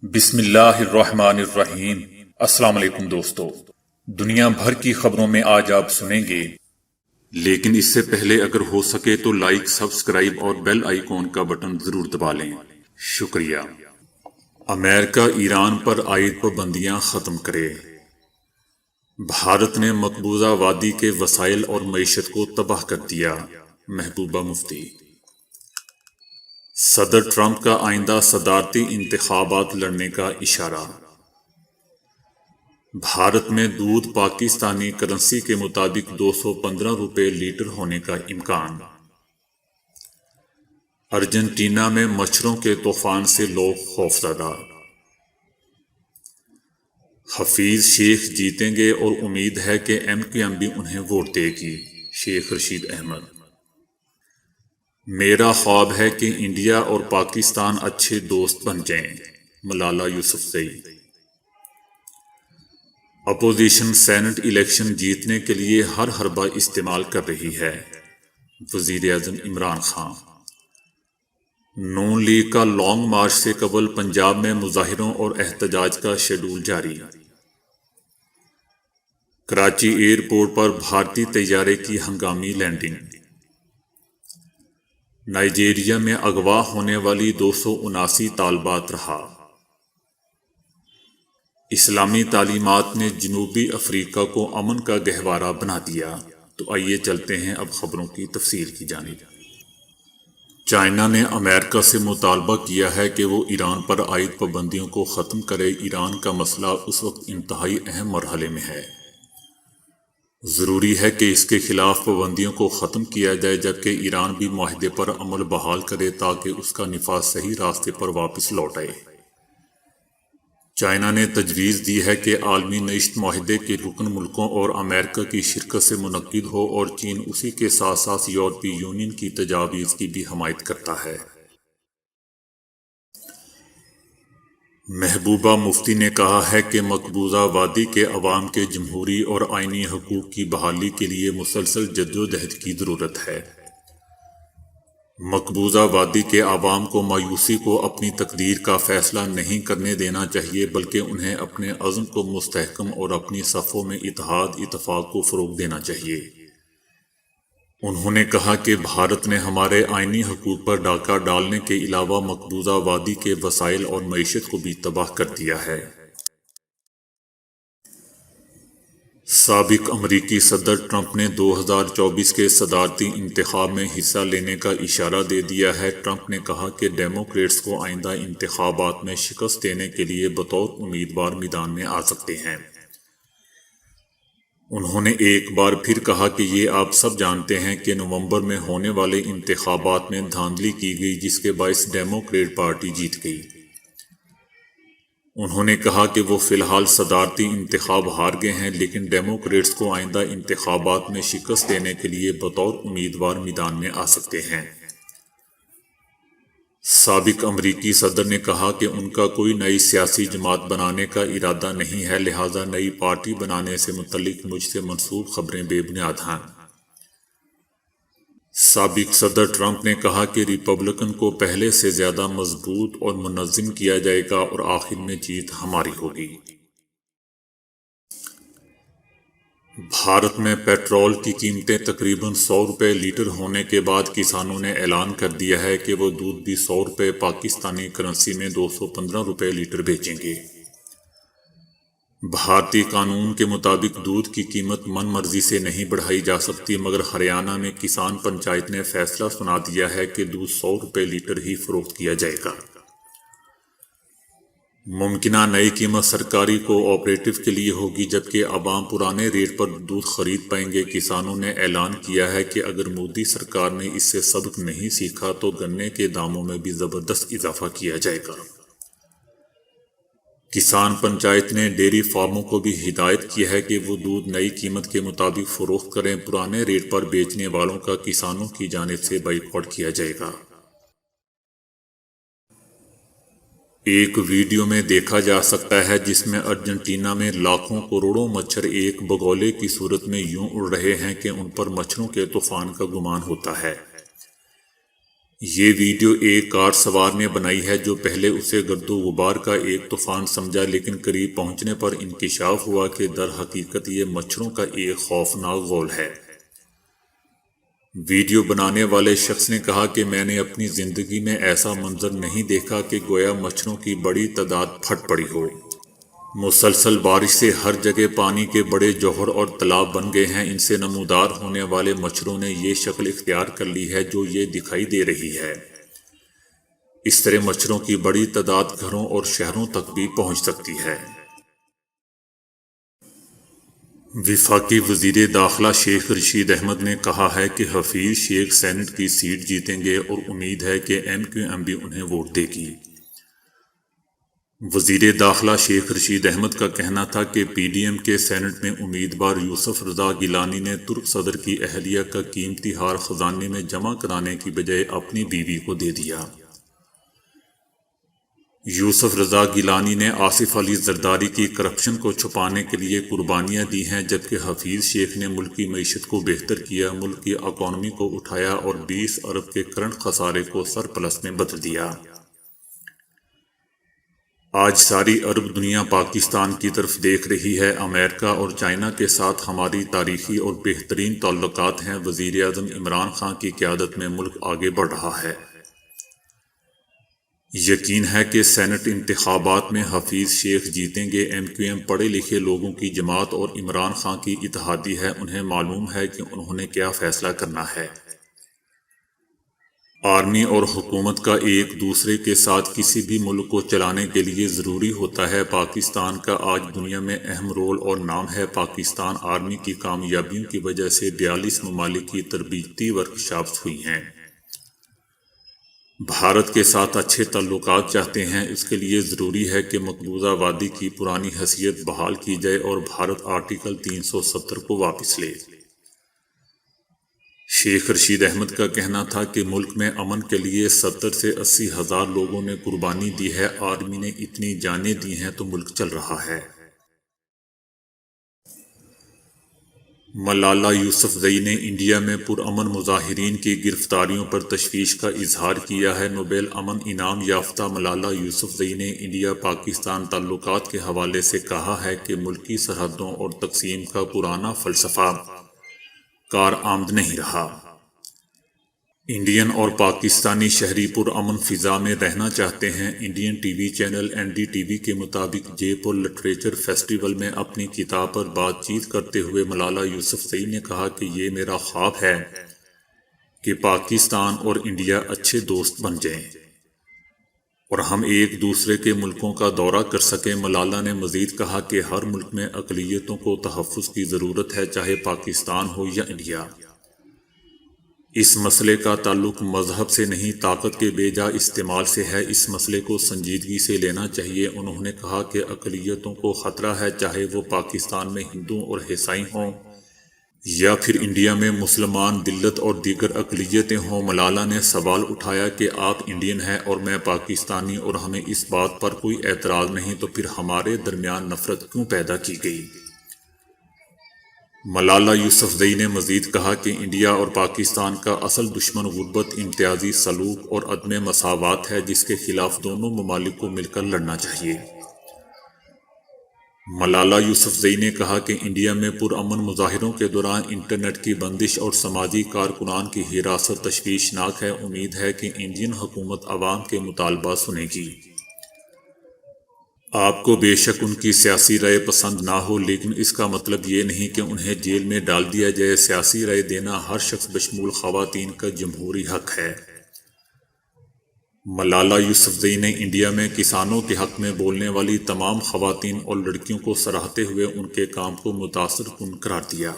بسم اللہ الرحمن الرحیم۔ السلام علیکم دوستو، دنیا بھر کی خبروں میں آج آپ سنیں گے، لیکن اس سے پہلے اگر ہو سکے تو لائک، سبسکرائب اور بیل آئیکن کا بٹن ضرور دبا لیں۔ شکریہ۔ امریکہ ایران پر عائد پابندیاں ختم کرے۔ بھارت نے مقبوضہ وادی کے وسائل اور معیشت کو تباہ کر دیا، محبوبہ مفتی۔ صدر ٹرمپ کا آئندہ صدارتی انتخابات لڑنے کا اشارہ۔ بھارت میں دودھ پاکستانی کرنسی کے مطابق 215 روپے لیٹر ہونے کا امکان۔ ارجنٹینا میں مچھروں کے طوفان سے لوگ خوفزدہ۔ حفیظ شیخ جیتیں گے اور امید ہے کہ MQM بھی انہیں ووٹ دے گی، شیخ رشید احمد۔ میرا خواب ہے کہ انڈیا اور پاکستان اچھے دوست بن جائیں، Malala Yousafzai. Opposition senate election جیتنے کے لیے ہر حربہ استعمال کر رہی ہے، وزیر اعظم عمران خان۔ نون لیگ کا لانگ مارچ سے قبل پنجاب میں مظاہروں اور احتجاج کا شیڈول جاری۔ کراچی ایئرپورٹ پر بھارتی طیارے کی ہنگامی لینڈنگ۔ نائجیریا میں اغوا ہونے والی 279 طالبات رہا۔ اسلامی تعلیمات نے جنوبی افریقہ کو امن کا گہوارہ بنا دیا۔ تو آئیے چلتے ہیں اب خبروں کی تفصیل کی جانب۔ چائنا نے امریکہ سے مطالبہ کیا ہے کہ وہ ایران پر عائد پابندیوں کو ختم کرے۔ ایران کا مسئلہ اس وقت انتہائی اہم مرحلے میں ہے۔ ضروری ہے کہ اس کے خلاف پابندیوں کو ختم کیا جائے، جبکہ ایران بھی معاہدے پر عمل بحال کرے تاکہ اس کا نفاذ صحیح راستے پر واپس لوٹ آئے۔ چائنا نے تجویز دی ہے کہ عالمی نشست معاہدے کے رکن ملکوں اور امریکہ کی شرکت سے منعقد ہو، اور چین اسی کے ساتھ ساتھ یورپی یونین کی تجاویز کی بھی حمایت کرتا ہے۔ محبوبہ مفتی نے کہا ہے کہ مقبوضہ وادی کے عوام کے جمہوری اور آئینی حقوق کی بحالی کے لیے مسلسل جدوجہد کی ضرورت ہے۔ مقبوضہ وادی کے عوام کو مایوسی کو اپنی تقدیر کا فیصلہ نہیں کرنے دینا چاہیے، بلکہ انہیں اپنے عزم کو مستحکم اور اپنی صفوں میں اتحاد اتفاق کو فروغ دینا چاہیے۔ انہوں نے کہا کہ بھارت نے ہمارے آئینی حقوق پر ڈاکہ ڈالنے کے علاوہ مقبوضہ وادی کے وسائل اور معیشت کو بھی تباہ کر دیا ہے۔ سابق امریکی صدر ٹرمپ نے 2024 کے صدارتی انتخاب میں حصہ لینے کا اشارہ دے دیا ہے۔ ٹرمپ نے کہا کہ ڈیموکریٹس کو آئندہ انتخابات میں شکست دینے کے لیے بطور امیدوار میدان میں آ سکتے ہیں۔ انہوں نے ایک بار پھر کہا کہ یہ آپ سب جانتے ہیں کہ نومبر میں ہونے والے انتخابات میں دھاندلی کی گئی، جس کے باعث ڈیموکریٹ پارٹی جیت گئی۔ انہوں نے کہا کہ وہ فی الحال صدارتی انتخاب ہار گئے ہیں، لیکن ڈیموکریٹس کو آئندہ انتخابات میں شکست دینے کے لیے بطور امیدوار میدان میں آ سکتے ہیں۔ سابق امریکی صدر نے کہا کہ ان کا کوئی نئی سیاسی جماعت بنانے کا ارادہ نہیں ہے، لہٰذا نئی پارٹی بنانے سے متعلق مجھ سے منسوب خبریں بے بنیاد ہیں۔ سابق صدر ٹرمپ نے کہا کہ ریپبلکن کو پہلے سے زیادہ مضبوط اور منظم کیا جائے گا اور آخر میں جیت ہماری ہوگی۔ بھارت میں پیٹرول کی قیمتیں تقریباً 100 روپے لیٹر ہونے کے بعد کسانوں نے اعلان کر دیا ہے کہ وہ دودھ بھی 100 روپے پاکستانی کرنسی میں 215 روپے لیٹر بیچیں گے۔ بھارتی قانون کے مطابق دودھ کی قیمت من مرضی سے نہیں بڑھائی جا سکتی، مگر ہریانہ میں کسان پنچایت نے فیصلہ سنا دیا ہے کہ دودھ 100 روپے لیٹر ہی فروخت کیا جائے گا۔ ممکنہ نئی قیمت سرکاری کو آپریٹو کے لیے ہوگی، جبکہ عوام پرانے ریٹ پر دودھ خرید پائیں گے۔ کسانوں نے اعلان کیا ہے کہ اگر مودی سرکار نے اس سے سبق نہیں سیکھا تو گنے کے داموں میں بھی زبردست اضافہ کیا جائے گا۔ کسان پنچایت نے ڈیری فارموں کو بھی ہدایت کی ہے کہ وہ دودھ نئی قیمت کے مطابق فروخت کریں۔ پرانے ریٹ پر بیچنے والوں کا کسانوں کی جانب سے بائیکاٹ کیا جائے گا۔ ایک ویڈیو میں دیکھا جا سکتا ہے جس میں ارجنٹینا میں لاکھوں کروڑوں مچھر ایک بگولے کی صورت میں یوں اڑ رہے ہیں کہ ان پر مچھروں کے طوفان کا گمان ہوتا ہے۔ یہ ویڈیو ایک کار سوار نے بنائی ہے جو پہلے اسے گرد و غبار کا ایک طوفان سمجھا، لیکن قریب پہنچنے پر انکشاف ہوا کہ در حقیقت یہ مچھروں کا ایک خوفناک غول ہے۔ ویڈیو بنانے والے شخص نے کہا کہ میں نے اپنی زندگی میں ایسا منظر نہیں دیکھا کہ گویا مچھروں کی بڑی تعداد پھٹ پڑی ہو۔ مسلسل بارش سے ہر جگہ پانی کے بڑے جوہر اور تالاب بن گئے ہیں۔ ان سے نمودار ہونے والے مچھروں نے یہ شکل اختیار کر لی ہے جو یہ دکھائی دے رہی ہے۔ اس طرح مچھروں کی بڑی تعداد گھروں اور شہروں تک بھی پہنچ سکتی ہے۔ وفاقی وزیر داخلہ شیخ رشید احمد نے کہا ہے کہ حفیظ شیخ سینٹ کی سیٹ جیتیں گے اور امید ہے کہ MQM بھی انہیں ووٹ دے گی۔ وزیر داخلہ شیخ رشید احمد کا کہنا تھا کہ PDM کے سینٹ میں امیدوار یوسف رضا گیلانی نے ترک صدر کی اہلیہ کا قیمتی ہار خزانے میں جمع کرانے کی بجائے اپنی بیوی کو دے دیا۔ یوسف رضا گیلانی نے آصف علی زرداری کی کرپشن کو چھپانے کے لیے قربانیاں دی ہیں، جبکہ حفیظ شیخ نے ملک کی معیشت کو بہتر کیا، ملک کی اکانومی کو اٹھایا اور 20 ارب کے کرنٹ خسارے کو سرپلس میں بدل دیا۔ آج ساری عرب دنیا پاکستان کی طرف دیکھ رہی ہے۔ امریکہ اور چائنا کے ساتھ ہماری تاریخی اور بہترین تعلقات ہیں۔ وزیر اعظم عمران خان کی قیادت میں ملک آگے بڑھ رہا ہے۔ یقین ہے کہ سینٹ انتخابات میں حفیظ شیخ جیتیں گے۔ MQM پڑھے لکھے لوگوں کی جماعت اور عمران خان کی اتحادی ہے۔ انہیں معلوم ہے کہ انہوں نے کیا فیصلہ کرنا ہے۔ آرمی اور حکومت کا ایک دوسرے کے ساتھ کسی بھی ملک کو چلانے کے لیے ضروری ہوتا ہے۔ پاکستان کا آج دنیا میں اہم رول اور نام ہے۔ پاکستان آرمی کی کامیابیوں کی وجہ سے 42 ممالک کی تربیتی ورکشاپس ہوئی ہیں۔ بھارت کے ساتھ اچھے تعلقات چاہتے ہیں۔ اس کے لیے ضروری ہے کہ مقبوضہ وادی کی پرانی حیثیت بحال کی جائے اور بھارت آرٹیکل 370 کو واپس لے۔ شیخ رشید احمد کا کہنا تھا کہ ملک میں امن کے لیے 70 سے 80 ہزار لوگوں نے قربانی دی ہے۔ آرمی نے اتنی جانیں دی ہیں تو ملک چل رہا ہے۔ ملالہ یوسفزئی نے انڈیا میں پرامن مظاہرین کی گرفتاریوں پر تشویش کا اظہار کیا ہے۔ نوبیل امن انعام یافتہ ملالہ یوسفزئی نے انڈیا پاکستان تعلقات کے حوالے سے کہا ہے کہ ملکی سرحدوں اور تقسیم کا پرانا فلسفہ کارآمد نہیں رہا۔ انڈین اور پاکستانی شہری پرامن فضا میں رہنا چاہتے ہیں۔ Indian T V channel NDTV کے مطابق جے پور لٹریچر فیسٹیول میں اپنی کتاب پر بات چیت کرتے ہوئے ملالہ یوسفزئی نے کہا کہ یہ میرا خواب ہے کہ پاکستان اور انڈیا اچھے دوست بن جائیں اور ہم ایک دوسرے کے ملکوں کا دورہ کر سکیں۔ ملالہ نے مزید کہا کہ ہر ملک میں اقلیتوں کو تحفظ کی ضرورت ہے، چاہے پاکستان ہو یا انڈیا۔ اس مسئلے کا تعلق مذہب سے نہیں، طاقت کے بے جا استعمال سے ہے۔ اس مسئلے کو سنجیدگی سے لینا چاہیے۔ انہوں نے کہا کہ اقلیتوں کو خطرہ ہے، چاہے وہ پاکستان میں ہندو اور عیسائی ہوں یا پھر انڈیا میں مسلمان، دلت اور دیگر اقلیتیں ہوں۔ ملالہ نے سوال اٹھایا کہ آپ انڈین ہیں اور میں پاکستانی اور ہمیں اس بات پر کوئی اعتراض نہیں، تو پھر ہمارے درمیان نفرت کیوں پیدا کی گئی؟ ملالہ یوسفزئی نے مزید کہا کہ انڈیا اور پاکستان کا اصل دشمن غربت، امتیازی سلوک اور عدم مساوات ہے، جس کے خلاف دونوں ممالک کو مل کر لڑنا چاہیے۔ ملالہ یوسفزئی نے کہا کہ انڈیا میں پرامن مظاہروں کے دوران انٹرنیٹ کی بندش اور سماجی کارکنان کی حراست تشویشناک ہے۔ امید ہے کہ انڈین حکومت عوام کے مطالبہ سنے گی۔ آپ کو بے شک ان کی سیاسی رائے پسند نہ ہو، لیکن اس کا مطلب یہ نہیں کہ انہیں جیل میں ڈال دیا جائے۔ سیاسی رائے دینا ہر شخص بشمول خواتین کا جمہوری حق ہے۔ ملالہ یوسفزئی نے انڈیا میں کسانوں کے حق میں بولنے والی تمام خواتین اور لڑکیوں کو سراہتے ہوئے ان کے کام کو متاثر کن قرار دیا۔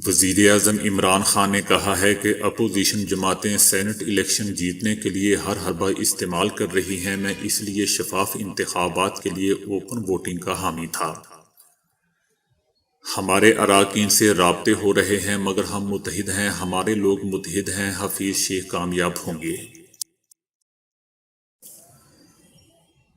وزیر اعظم عمران خان نے کہا ہے کہ اپوزیشن جماعتیں سینٹ الیکشن جیتنے کے لیے ہر حربہ استعمال کر رہی ہیں۔ میں اس لیے شفاف انتخابات کے لیے اوپن ووٹنگ کا حامی تھا۔ ہمارے اراکین سے رابطے ہو رہے ہیں، مگر ہم متحد ہیں، ہمارے لوگ متحد ہیں۔ حفیظ شیخ کامیاب ہوں گے۔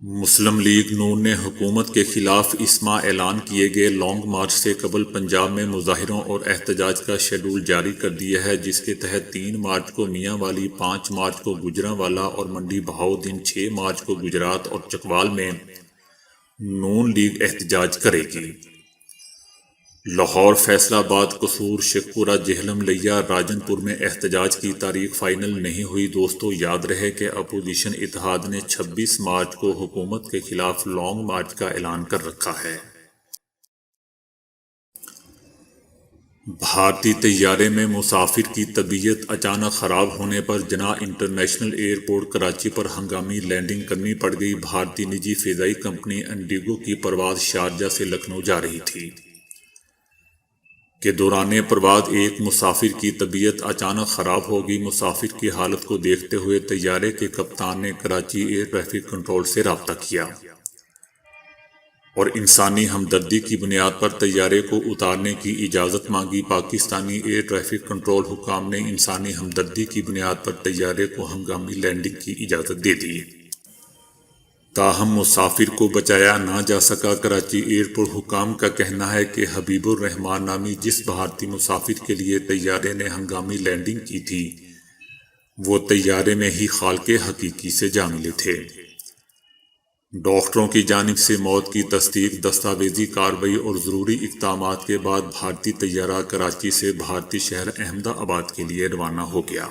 مسلم لیگ نون نے حکومت کے خلاف اس ماہ اعلان کیے گئے لانگ مارچ سے قبل پنجاب میں مظاہروں اور احتجاج کا شیڈول جاری کر دیا ہے، جس کے تحت 3 مارچ کو میاں والی، 5 مارچ کو گوجرانوالا اور منڈی بہاؤدین، 6 مارچ کو گجرات اور چکوال میں نون لیگ احتجاج کرے گی۔ لاہور، فیصل آباد، قصور، شیخپورہ، جہلم، لیا، راجن پور میں احتجاج کی تاریخ فائنل نہیں ہوئی۔ دوستو، یاد رہے کہ اپوزیشن اتحاد نے 26 مارچ کو حکومت کے خلاف لانگ مارچ کا اعلان کر رکھا ہے۔ بھارتی طیارے میں مسافر کی طبیعت اچانک خراب ہونے پر جناح انٹرنیشنل ایئرپورٹ کراچی پر ہنگامی لینڈنگ کرنی پڑ گئی۔ بھارتی نجی فضائی کمپنی انڈیگو کی پرواز شارجہ سے لکھنؤ جا رہی تھی کہ دوران پرواز ایک مسافر کی طبیعت اچانک خراب ہو گئی۔ مسافر کی حالت کو دیکھتے ہوئے طیارے کے کپتان نے کراچی ایئر ٹریفک کنٹرول سے رابطہ کیا اور انسانی ہمدردی کی بنیاد پر طیارے کو اتارنے کی اجازت مانگی۔ پاکستانی ایئر ٹریفک کنٹرول حکام نے انسانی ہمدردی کی بنیاد پر طیارے کو ہنگامی لینڈنگ کی اجازت دے دی، تاہم مسافر کو بچایا نہ جا سکا۔ کراچی ایئرپورٹ حکام کا کہنا ہے کہ حبیب الرحمان نامی جس بھارتی مسافر کے لیے طیارے نے ہنگامی لینڈنگ کی تھی، وہ طیارے میں ہی خالق حقیقی سے جا ملے تھے۔ ڈاکٹروں کی جانب سے موت کی تصدیق، دستاویزی کارروائی اور ضروری اقدامات کے بعد بھارتی طیارہ کراچی سے بھارتی شہر احمد آباد کے لیے روانہ ہو گیا۔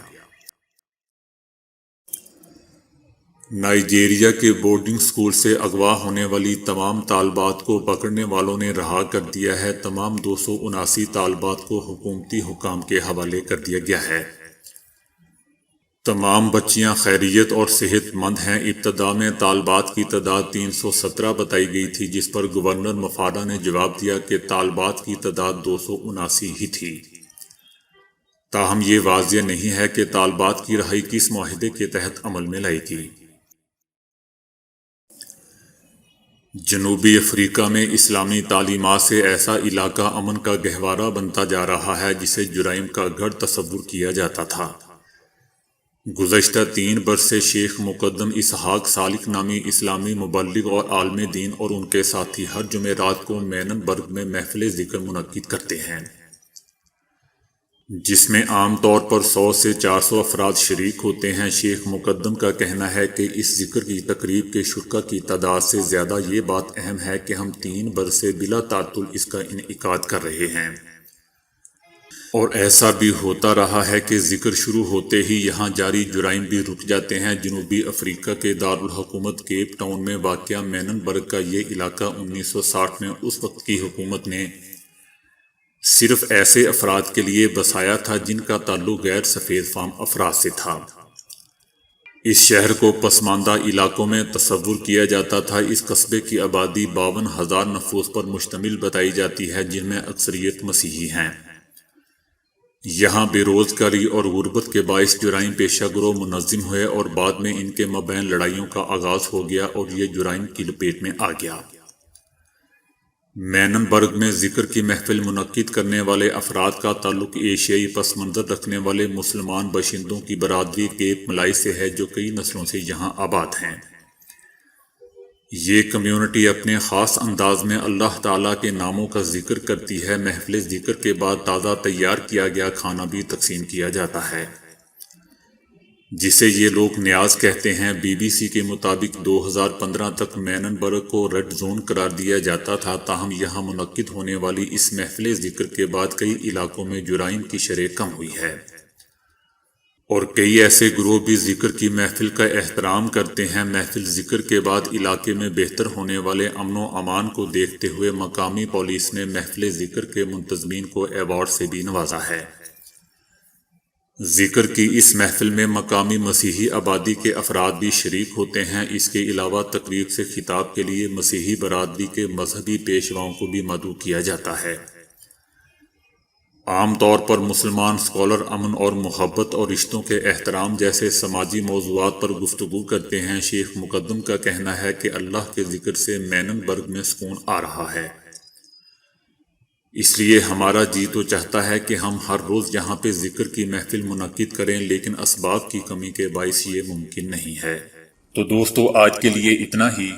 نائجیریا کے بورڈنگ اسکول سے اغوا ہونے والی تمام طالبات کو پکڑنے والوں نے رہا کر دیا ہے۔ تمام 279 طالبات کو حکومتی حکام کے حوالے کر دیا گیا ہے۔ تمام بچیاں خیریت اور صحت مند ہیں۔ ابتدا میں طالبات کی تعداد 317 بتائی گئی تھی، جس پر گورنر مفاڈا نے جواب دیا کہ طالبات کی تعداد 279 ہی تھی۔ تاہم یہ واضح نہیں ہے کہ طالبات کی رہائی کس معاہدے کے تحت عمل میں لائی گئی۔ جنوبی افریقہ میں اسلامی تعلیمات سے ایسا علاقہ امن کا گہوارہ بنتا جا رہا ہے جسے جرائم کا گڑھ تصور کیا جاتا تھا۔ گزشتہ 3 برس سے شیخ مقدم اسحاق سالک نامی اسلامی مبلغ اور عالم دین اور ان کے ساتھی ہر جمعرات کو مینن برگ میں محفل ذکر منعقد کرتے ہیں، جس میں عام طور پر 100 سے 400 افراد شریک ہوتے ہیں۔ شیخ مقدم کا کہنا ہے کہ اس ذکر کی تقریب کے شرکاء کی تعداد سے زیادہ یہ بات اہم ہے کہ ہم 3 برس سے بلا تعطل اس کا انعقاد کر رہے ہیں، اور ایسا بھی ہوتا رہا ہے کہ ذکر شروع ہوتے ہی یہاں جاری جرائم بھی رک جاتے ہیں۔ جنوبی افریقہ کے دارالحکومت کیپ ٹاؤن میں واقع مینن برگ کا یہ علاقہ 1960 میں اس وقت کی حکومت نے صرف ایسے افراد کے لیے بسایا تھا جن کا تعلق غیر سفید فام افراد سے تھا۔ اس شہر کو پسماندہ علاقوں میں تصور کیا جاتا تھا۔ اس قصبے کی آبادی 52,000 نفوس پر مشتمل بتائی جاتی ہے، جن میں اکثریت مسیحی ہیں۔ یہاں بے روزگاری اور غربت کے باعث جرائم پیشہ گروہ منظم ہوئے اور بعد میں ان کے مابین لڑائیوں کا آغاز ہو گیا اور یہ جرائم کی لپیٹ میں آ گیا۔ مینن برگ میں ذکر کی محفل منعقد کرنے والے افراد کا تعلق ایشیائی پس منظر رکھنے والے مسلمان باشندوں کی برادری کیپ ملائی سے ہے، جو کئی نسلوں سے یہاں آباد ہیں۔ یہ کمیونٹی اپنے خاص انداز میں اللہ تعالیٰ کے ناموں کا ذکر کرتی ہے۔ محفل ذکر کے بعد تازہ تیار کیا گیا کھانا بھی تقسیم کیا جاتا ہے، جسے یہ لوگ نیاز کہتے ہیں۔ بی بی سی کے مطابق 2015 تک مینن برگ کو ریڈ زون قرار دیا جاتا تھا، تاہم یہاں منعقد ہونے والی اس محفل ذکر کے بعد کئی علاقوں میں جرائم کی شرح کم ہوئی ہے، اور کئی ایسے گروہ بھی ذکر کی محفل کا احترام کرتے ہیں۔ محفل ذکر کے بعد علاقے میں بہتر ہونے والے امن و امان کو دیکھتے ہوئے مقامی پولیس نے محفل ذکر کے منتظمین کو ایوارڈ سے بھی نوازا ہے۔ ذکر کی اس محفل میں مقامی مسیحی آبادی کے افراد بھی شریک ہوتے ہیں۔ اس کے علاوہ تقریب سے خطاب کے لیے مسیحی برادری کے مذہبی پیشواؤں کو بھی مدعو کیا جاتا ہے۔ عام طور پر مسلمان اسکالر امن اور محبت اور رشتوں کے احترام جیسے سماجی موضوعات پر گفتگو کرتے ہیں۔ شیخ مقدم کا کہنا ہے کہ اللہ کے ذکر سے مینن برگ میں سکون آ رہا ہے، اس لیے ہمارا جی تو چاہتا ہے کہ ہم ہر روز یہاں پہ ذکر کی محفل منعقد کریں، لیکن اسباب کی کمی کے باعث یہ ممکن نہیں ہے۔ تو دوستو آج کے لیے اتنا ہی۔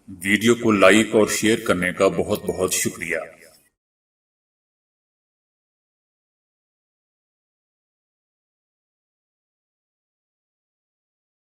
ویڈیو کو لائک اور شیئر کرنے کا بہت بہت شکریہ۔